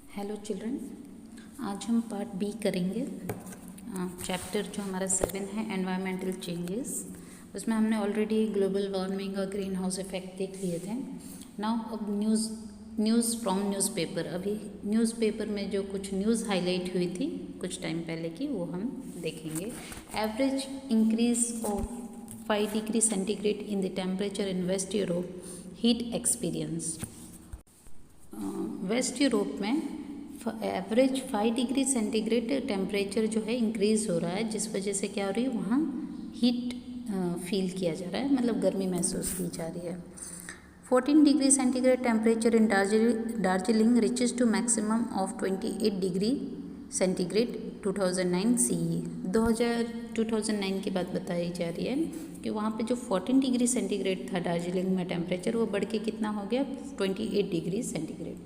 Hello children, आज हम part B करेंगे। चैप्टर जो हमारा 7 है एनवायरमेंटल चेंजेस। उसमें हमने ऑलरेडी ग्लोबल वार्मिंग और ग्रीन हाउस इफेक्ट देख लिए थे। नाउ अब न्यूज़ फ्रॉम न्यूज़पेपर। अभी न्यूज़पेपर में जो कुछ न्यूज़ हाईलाइट हुई थी कुछ टाइम पहले की, वो हम देखेंगे। Average increase of 5 degree centigrade in the temperature in west Europe heat experience. West Europe में एवरेज 5 डिग्री सेंटीग्रेड टेम्परेचर जो है इंक्रीज़ हो रहा है, जिस वजह से क्या हो रही है, वहाँ हीट फील किया जा रहा है, मतलब गर्मी महसूस की जा रही है। 14 degree centigrade temperature in Darjeeling reaches to maximum of 28 degree centigrade 2009 CE। 2009 की बात बताई जा रही है कि वहाँ पे जो 14 डिग्री सेंटीग्रेड था दार्जिलिंग में टेम्परेचर, वो बढ़ के कितना हो गया 28 degree centigrade.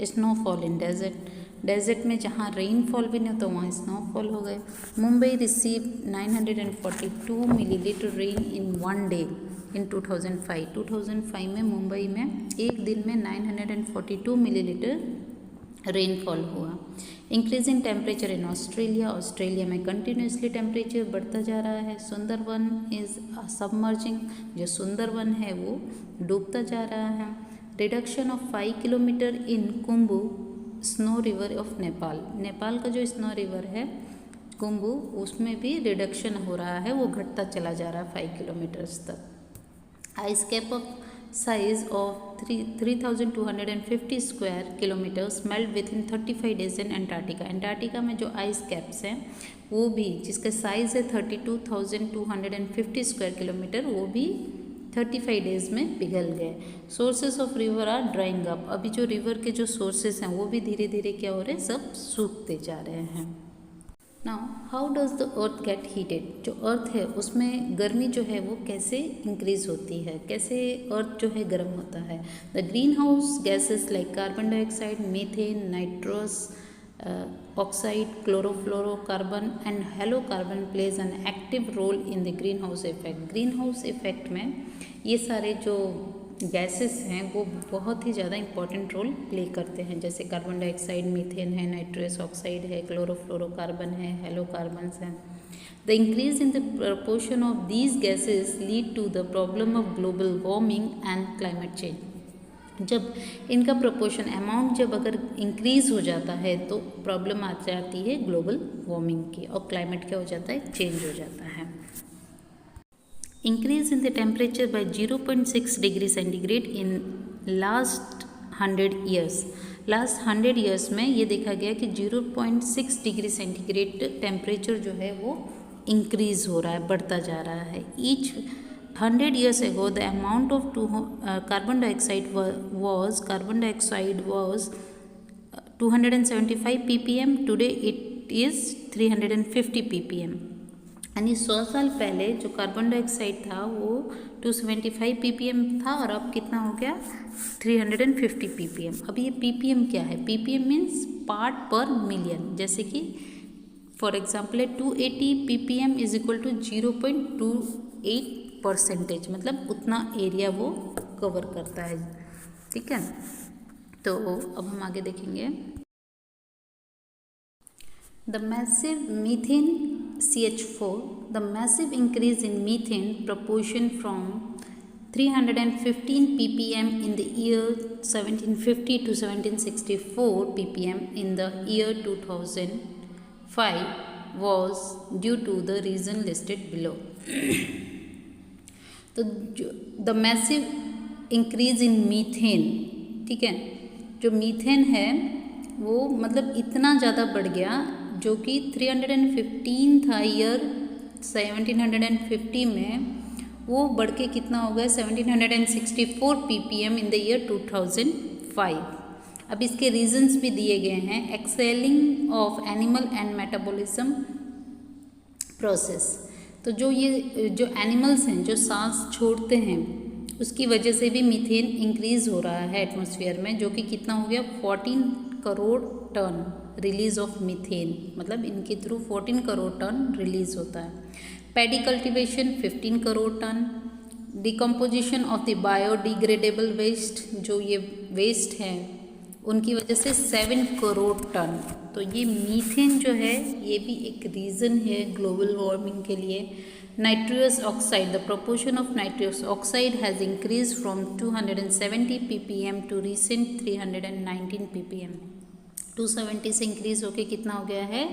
Snowfall in desert में जहाँ रेनफॉल भी नहीं होता वहाँ स्नोफॉल हो गए। Mumbai receive 942 millilitre rain in one day in 2005। 2005 में मुंबई में एक दिन में 942 मिलीलीटर रेनफॉल हुआ। Increase in temperature in Australia में कंटिन्यूसली टेम्परेचर बढ़ता जा रहा है। सुंदरवन इज सबमर्जिंग, जो सुंदरवन है वो डूबता जा रहा है। Reduction of 5 kilometre in Khumbu snow river of Nepal का जो स्नो रिवर है कुंभू, उसमें भी रिडक्शन हो रहा है, वो घटता चला जा रहा है 5 किलोमीटर्स तक। Ice cap of size of 3250 square kilometres melt with in 35 days in Antarctica में जो आइस कैप्स हैं वो भी, जिसका साइज़ है 32,250 स्क्वायर किलोमीटर, वो भी 35 डेज में पिघल गए। Sources of river are drying up. अभी जो रिवर के जो सोर्सेस हैं वो भी धीरे धीरे क्या हो रहे हैं, सब सूखते जा रहे हैं। Now how does the earth gate heated. जो अर्थ है उसमें गर्मी जो है वो कैसे इंक्रीज होती है, कैसे अर्थ जो है गर्म होता है। The green house gases like carbon dioxide, methane, nitrous oxide, chlorofluorocarbon and halo carbon plays an active role in the green house effect. Green house effect में ये सारे जो गैसेस हैं वो बहुत ही ज़्यादा इंपॉर्टेंट रोल प्ले करते हैं, जैसे कार्बन डाइऑक्साइड, मीथेन है, नाइट्रस ऑक्साइड है, क्लोरोफ्लोरोकार्बन है, हेलो कार्बन्स हैं। The increase in the proportion of these gases lead to the problem of global warming and climate change. जब इनका प्रोपोर्शन अमाउंट जब अगर इंक्रीज हो जाता है तो प्रॉब्लम आ जाती है ग्लोबल वार्मिंग की, और क्लाइमेट क्या हो जाता है, चेंज हो जाता है। Increase in the temperature by 0.6 degree centigrade in last 100 years. Last 100 years में ये देखा गया कि 0.6 डिग्री सेंटीग्रेड टेम्परेचर जो है वो इंक्रीज हो रहा है, बढ़ता जा रहा है। Each 100 years ago, the amount of carbon dioxide was 275 ppm. Today it is 350 ppm. यानी 100 साल पहले जो कार्बन डाइऑक्साइड था वो 275 ppm था, और अब कितना हो गया 350 ppm। अब ये ppm क्या है, ppm मीन्स पार्ट पर मिलियन। जैसे कि फॉर एग्जाम्पल है 280 ppm इज इक्वल टू 0.28%, मतलब उतना एरिया वो कवर करता है। ठीक है, तो अब हम आगे देखेंगे। The massive methane CH4, the massive increase in methane proportion from 315 ppm in the year 1750 to 1764 ppm in the year 2005 was due to the reason listed below. तो the massive increase in methane, ठीक है, जो methane है वो मतलब इतना ज़्यादा बढ़ गया, जो कि 315 था ईयर 1750 में, वो बढ़ के कितना हो गया 1764 ppm इन द ईयर 2005। अब इसके रीजंस भी दिए गए हैं। Excelling of animal and metabolism process. तो जो ये जो एनिमल्स हैं जो सांस छोड़ते हैं उसकी वजह से भी मीथेन इंक्रीज हो रहा है एटमॉस्फेयर में, जो कि कितना हो गया 14 crore ton release of methane, मतलब इनके थ्रू 14 करोड़ टन रिलीज होता है। Paddy cultivation 15 crore ton. Decomposition of the biodegradable waste, जो ये वेस्ट है उनकी वजह से 7 करोड़ टन। तो ये मीथेन जो है ये भी एक रीज़न है ग्लोबल वार्मिंग के लिए। Nitrous oxide, the proportion of nitrous oxide has increase from 270 ppm to recent 319 ppm। 270 से इंक्रीज होके कितना हो गया है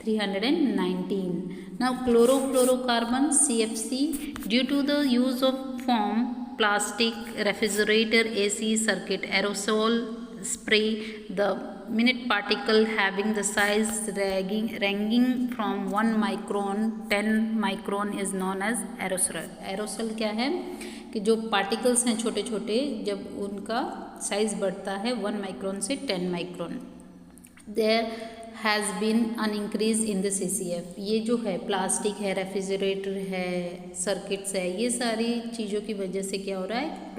319। Now chlorofluorocarbon CFC, due to the use of foam, plastic, refrigerator, AC, circuit, aerosol spray, the minute particle having the size ranging from 1 micron 10 micron is known as aerosol। aerosol क्या है कि जो particles हैं छोटे छोटे, जब उनका size बढ़ता है 1 माइक्रोन से 10 micron. There has been an increase in the CCF। ये जो है प्लास्टिक है, रेफ्रिजरेटर है, सर्किट्स है, ये सारी चीज़ों की वजह से क्या हो रहा है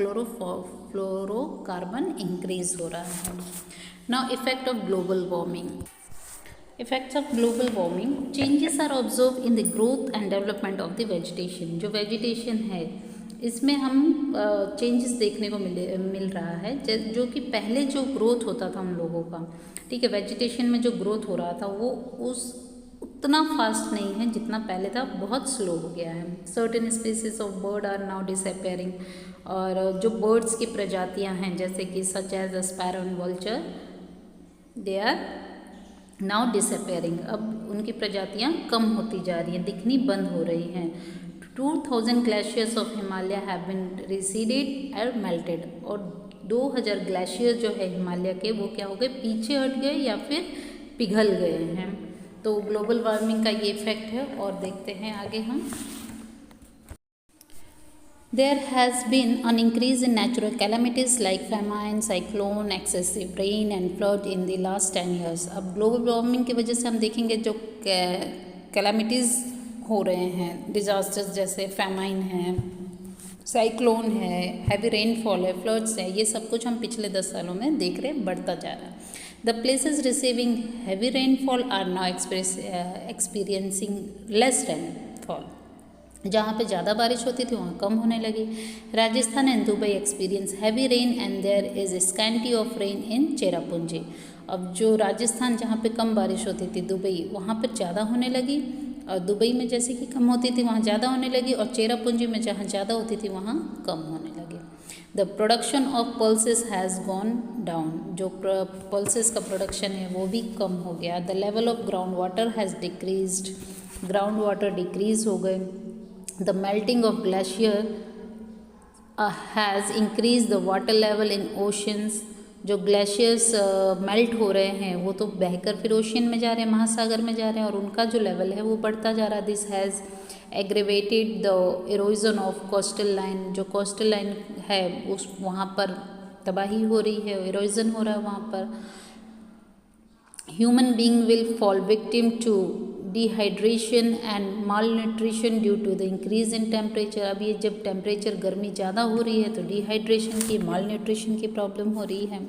फ्लोरोकार्बन इंक्रीज हो रहा है। Now effect of global warming. Effects of global warming, changes are observe in the growth and development of the vegetation. जो वेजिटेशन है इसमें हम चेंजेस देखने को मिल रहा है, जो कि पहले जो ग्रोथ होता था उन लोगों का, ठीक है, वेजिटेशन में जो ग्रोथ हो रहा था वो उतना फास्ट नहीं है जितना पहले था, बहुत स्लो हो गया है। Certain species of bird are now disappearing. और जो बर्ड्स की प्रजातियां हैं जैसे कि such as the sparrow and vulture, they are now disappearing. अब उनकी प्रजातियां कम होती जा रही हैं, दिखनी बंद हो रही हैं। 2000 glaciers of Himalaya have been receded और मेल्टेड। और 2000 ग्लेशियर जो है हिमालय के वो क्या हो गए, पीछे हट गए या फिर पिघल गए हैं। तो ग्लोबल वार्मिंग का ये इफेक्ट है। और देखते हैं आगे हम। There has been an increase in natural calamities like famine, cyclone, excessive rain and flood in the last 10 years। अब ग्लोबल वार्मिंग की वजह से हम देखेंगे जो कैलामिटीज़ हो रहे हैं, डिज़ास्टर्स जैसे फैमाइन है, साइक्लोन है, हैवी रेनफॉल है, फ्लड्स है, ये सब कुछ हम पिछले 10 सालों में देख रहे हैं, बढ़ता जा रहा है। The places receiving heavy rainfall are now experiencing less rainfall. जहाँ पे ज़्यादा बारिश होती थी वहाँ कम होने लगी। Rajasthan and Dubai experience heavy rain and there is scanty of rain in Cherrapunji. अब जो राजस्थान जहाँ पे कम बारिश होती थी, दुबई, वहाँ पर ज़्यादा होने लगी। और दुबई में जैसे कि कम होती थी वहाँ ज़्यादा होने लगी, और चेरापूंजी में जहाँ ज़्यादा होती थी वहाँ कम होने लगी। The production of pulses has gone down. जो पल्सेस का प्रोडक्शन है वो भी कम हो गया। The level of ground water has decreased. Ground water decrease हो गए। The melting of glacier has increase the water level in oceans. जो ग्लेशियर्स मेल्ट हो रहे हैं वो तो बहकर फिर ओशियन में जा रहे हैं, महासागर में जा रहे हैं, और उनका जो लेवल है वो बढ़ता जा रहा है। This has aggravated the erosion of coastal line. जो कोस्टल लाइन है उस वहाँ पर तबाही हो रही है, इरोजन हो रहा है वहाँ पर। Human being will fall victim to dehydration and malnutrition due to the increase in temperature. अब ये जब टेम्परेचर गर्मी ज़्यादा हो रही है तो डिहाइड्रेशन की, मालन्यूट्रिशन की प्रॉब्लम हो रही है।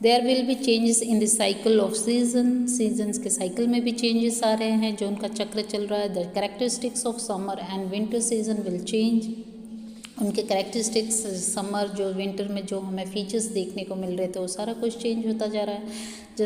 There will be changes in the cycle of season. Seasons के साइकिल में भी चेंजेस आ रहे हैं, जो उनका चक्र चल रहा है। The characteristics of summer and winter season will change. उनके कैरेक्टरिस्टिक्स समर जो विंटर में जो हमें फीचर्स देखने को मिल रहे थे वो सारा कुछ चेंज होता जा रहा है। जो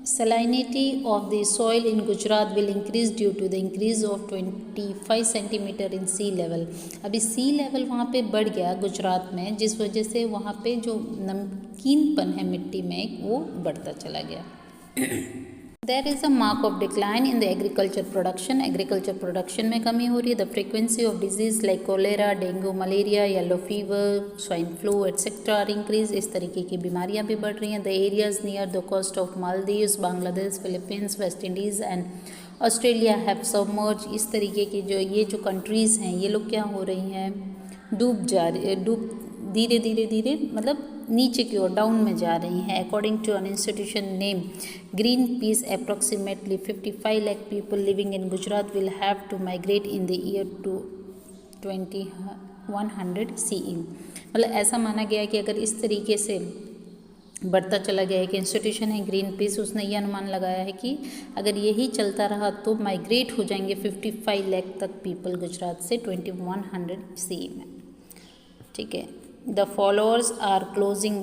salinity of the soil in Gujarat will increase due to the increase of 25 centimeter in sea level। अभी सी लेवल वहाँ पे बढ़ गया गुजरात में, जिस वजह से वहाँ पे जो नमकीनपन है मिट्टी में वो बढ़ता चला गया। There is a mark of decline in the agriculture production। Agriculture production में कमी हो रही है। The frequency of disease like cholera, dengue, malaria, yellow fever, swine flu etcetera are increase. इस तरीके की बीमारियां भी बढ़ रही हैं। The areas near the coast of Maldives, Bangladesh, Philippines, West Indies and Australia have submerge. इस तरीके की ये जो कंट्रीज़ हैं ये लोग क्या हो रही हैं, डूब धीरे धीरे मतलब नीचे की ओर डाउन में जा रही हैं। According to an institution name Greenpeace, approximately 55 lakh people living in Gujarat will have to migrate in the year 2100 CE। मतलब ऐसा माना गया है कि अगर इस तरीके से बढ़ता चला गया है, कि इंस्टीट्यूशन है ग्रीन पीस, उसने ये अनुमान लगाया है कि अगर यही चलता रहा तो माइग्रेट हो जाएंगे 55 लाख तक पीपल गुजरात से 2100 CE में। ठीक है। The followers are closing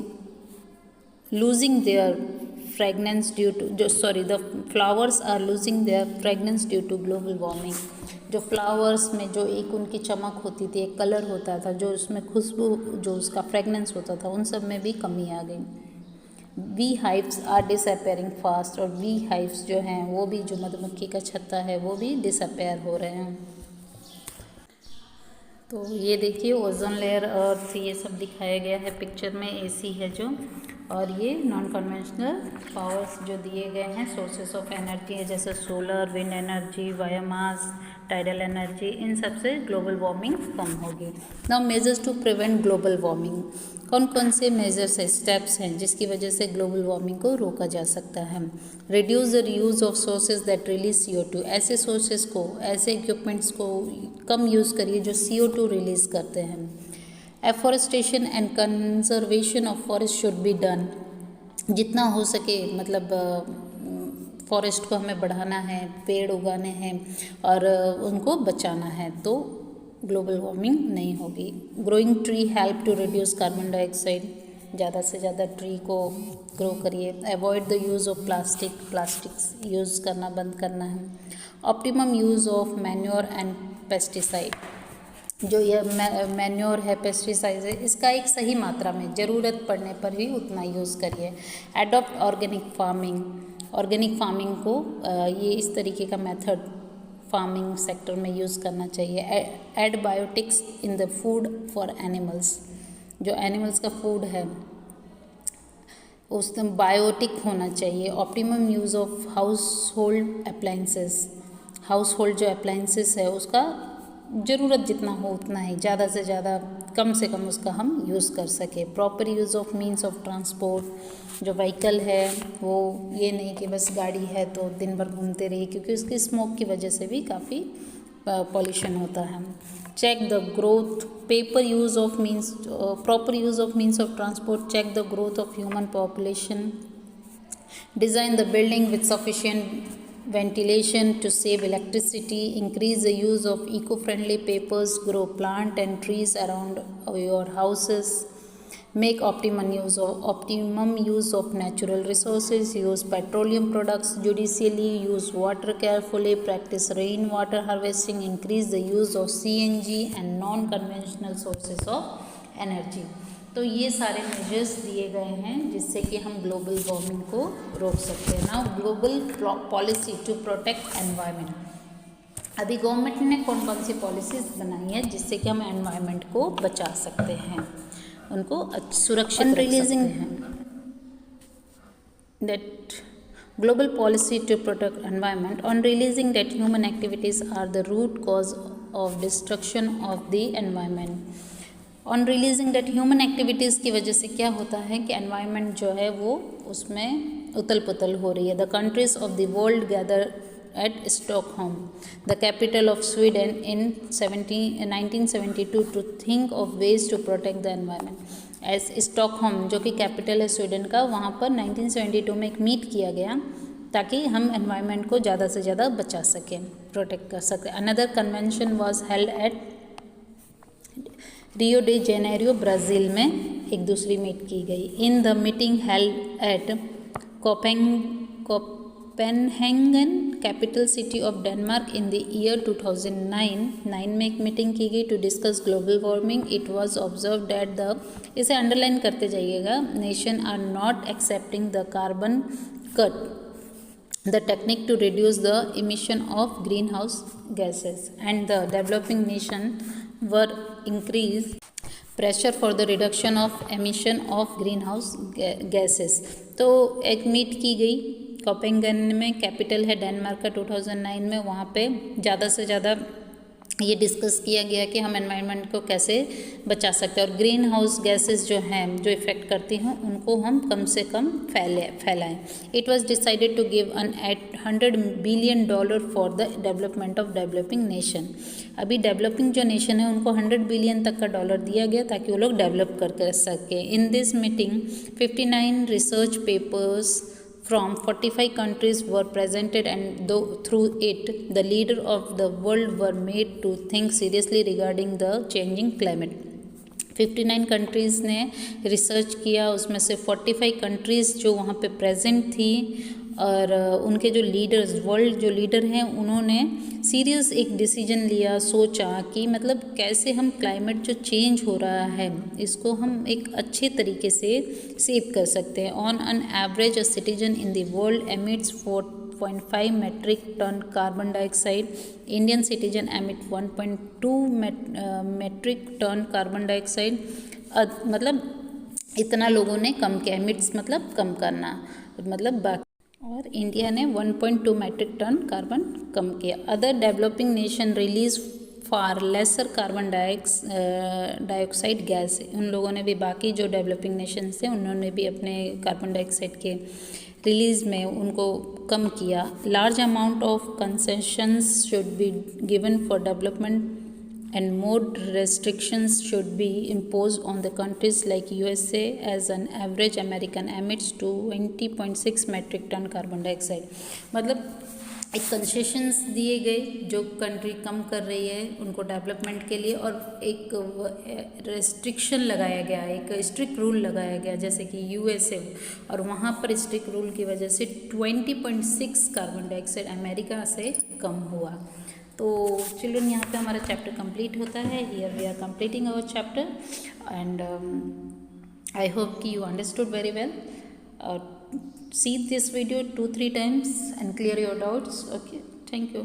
losing their fragrance due to the flowers are losing their fragrance due to global warming. जो फ्लावर्स में जो एक उनकी चमक होती थी, एक कलर होता था, जो उसमें खुशबू, जो उसका फ्रेगनेंस होता था, उन सब में भी कमी आ गई. Bee hives are disappearing fast, और वी हाइव्स जो हैं वो भी, जो मधुमक्खी का छत्ता है, वो भी डिसअपेयर हो रहे हैं. तो ये देखिए ओजोन लेयर, अर्थ, ये सब दिखाया गया है पिक्चर में. एसी है जो, और ये नॉन कन्वेंशनल पावर्स जो दिए गए हैं, सोर्सेस ऑफ एनर्जी है, जैसे solar, wind energy, biomass, tidal energy, इन सब से ग्लोबल वार्मिंग कम होगी. Now measures to prevent global warming. कौन कौन से मेजर्स है, स्टेप्स हैं जिसकी वजह से ग्लोबल वार्मिंग को रोका जा सकता है. Reduce the use of sources that release CO2. ऐसे सोर्सेज को, ऐसे इक्विपमेंट्स को कम यूज़ करिए जो CO2 रिलीज़ करते हैं. Afforestation and conservation of forest should be done. जितना हो सके, मतलब फॉरेस्ट को हमें बढ़ाना है, पेड़ उगाने हैं और उनको बचाना है, तो ग्लोबल वार्मिंग नहीं होगी. Growing tree help to reduce carbon dioxide. ज़्यादा से ज़्यादा ट्री को ग्रो करिए. Avoid the use of plastics use करना बंद करना है. Optimum use of manure and pesticide. जो यह मैन्योर है, पेस्टिसाइड है, इसका एक सही मात्रा में, ज़रूरत पड़ने पर ही उतना यूज़ करिए. Adopt organic farming. Organic farming को ये इस तरीके का मेथड फार्मिंग सेक्टर में यूज़ करना चाहिए. Add biotics in the food for animals. जो एनिमल्स का फूड है उसमें बायोटिक होना चाहिए. Optimum use of house hold appliances. House hold जो अप्लाइंसेस है उसका ज़रूरत जितना हो उतना ही, ज़्यादा से ज़्यादा, कम से कम उसका हम यूज़ कर सकें. Proper use of means of transport. जो व्हीकल है वो ये नहीं कि बस गाड़ी है तो दिन भर घूमते रहिए, क्योंकि उसकी स्मोक की वजह से भी काफ़ी पॉल्यूशन होता है. Check the growth. Paper use of means, proper use of means of transport. Check the growth of human population. Design the building with sufficient ventilation to save electricity. Increase the use of eco-friendly papers. Grow plant and trees around your houses. Make optimum use of natural resources. Use petroleum products judiciously. Use water carefully. Practice rainwater harvesting. Increase the use of CNG and non-conventional sources of energy. तो ये सारे measures दिए गए हैं जिससे कि हम global warming को रोक सकते हैं. Now global policy to protect environment. अभी गवर्नमेंट ने कौन कौन सी पॉलिसीज़ बनाई है जिससे कि हम एनवायरनमेंट को बचा सकते हैं, उनको सुरक्षित रख सकते हैं. That global policy to protect environment on realizing that human activities are the root cause of destruction of the environment. On releasing that human activities की वजह से क्या होता है कि एनवायरनमेंट जो है वो उसमें उथल पुथल हो रही है. The countries of the world gather at Stockholm, the capital of Sweden, in 1972 to think of ways to protect the environment. As Stockholm जो कि कैपिटल है स्वीडन का, वहाँ पर 1972 में एक मीट किया गया ताकि हम एनवायरनमेंट को ज़्यादा से ज़्यादा बचा सकें, प्रोटेक्ट कर सकें. Another convention was held at Rio de Janeiro, Brazil में एक दूसरी मीट की गई. In the meeting held at Copenhagen, capital city of Denmark, in the year 2009 में एक मीटिंग की गई to discuss global warming. It was observe that the, इसे अंडरलाइन करते जाइएगा, nation are not accepting the carbon cut, the technique to reduce the emission of greenhouse gases, and the developing nation were increase pressure for the reduction of emission of greenhouse gases. तो एक meet की गई Copenhagen में, capital है Denmark का, 2009 में. वहाँ पे ज़्यादा से ज़्यादा ये डिस्कस किया गया कि हम एनवायरनमेंट को कैसे बचा सकते हैं और ग्रीन हाउस गैसेस जो हैं, जो इफ़ेक्ट करती हैं, उनको हम कम से कम फैलाएं. It was decided to give an $100 billion for the development of developing nation. अभी डेवलपिंग जो नेशन है उनको 100 बिलियन तक का डॉलर दिया गया ताकि वो लोग डेवलप कर सकें. In this meeting 59 research papers from 45 countries were presented, and through it the leaders of the world were made to think seriously regarding the changing climate. 59 countries ने रिसर्च किया, उसमें से 45 कंट्रीज़ जो वहाँ पे प्रेजेंट थी और उनके जो लीडर्स, वर्ल्ड जो लीडर हैं, उन्होंने सीरियस एक डिसीजन लिया, सोचा कि मतलब कैसे हम क्लाइमेट जो चेंज हो रहा है इसको हम एक अच्छे तरीके से सेव कर सकते हैं। On an average a citizen in the world emits 4.5 metric ton carbon dioxide. Indian citizen emit 1.2 metric ton carbon dioxide. मतलब इतना लोगों ने कम किया, एमिट्स मतलब कम करना, मतलब बाकी, और इंडिया ने 1.2 मेट्रिक टन कार्बन कम किया। अदर डेवलपिंग नेशन रिलीज फार लेसर कार्बन डाइऑक्साइड गैस। उन लोगों ने भी, बाकी जो डेवलपिंग नेशंस थे उन्होंने भी अपने कार्बन डाइऑक्साइड के रिलीज़ में उनको कम किया। Large amount of concessions should be given for development and more restrictions should be imposed on the countries like USA, as an average American emits 20.6 metric ton carbon dioxide। मतलब एक concessions दिए गए जो country कम कर रही है उनको development के लिए, और एक रेस्ट्रिक्शन लगाया गया, एक स्ट्रिक्ट रूल लगाया गया जैसे कि यूएसए, और वहाँ पर स्ट्रिक्ट रूल की वजह से 20.6 कार्बन डाइऑक्साइड अमेरिका से कम हुआ। तो चिल्ड्रन, यहाँ पे हमारा चैप्टर कंप्लीट होता है। Here we are completing our chapter and I hope कि you understood very well. See this video 2-3 times and clear your doubts. Okay, thank you.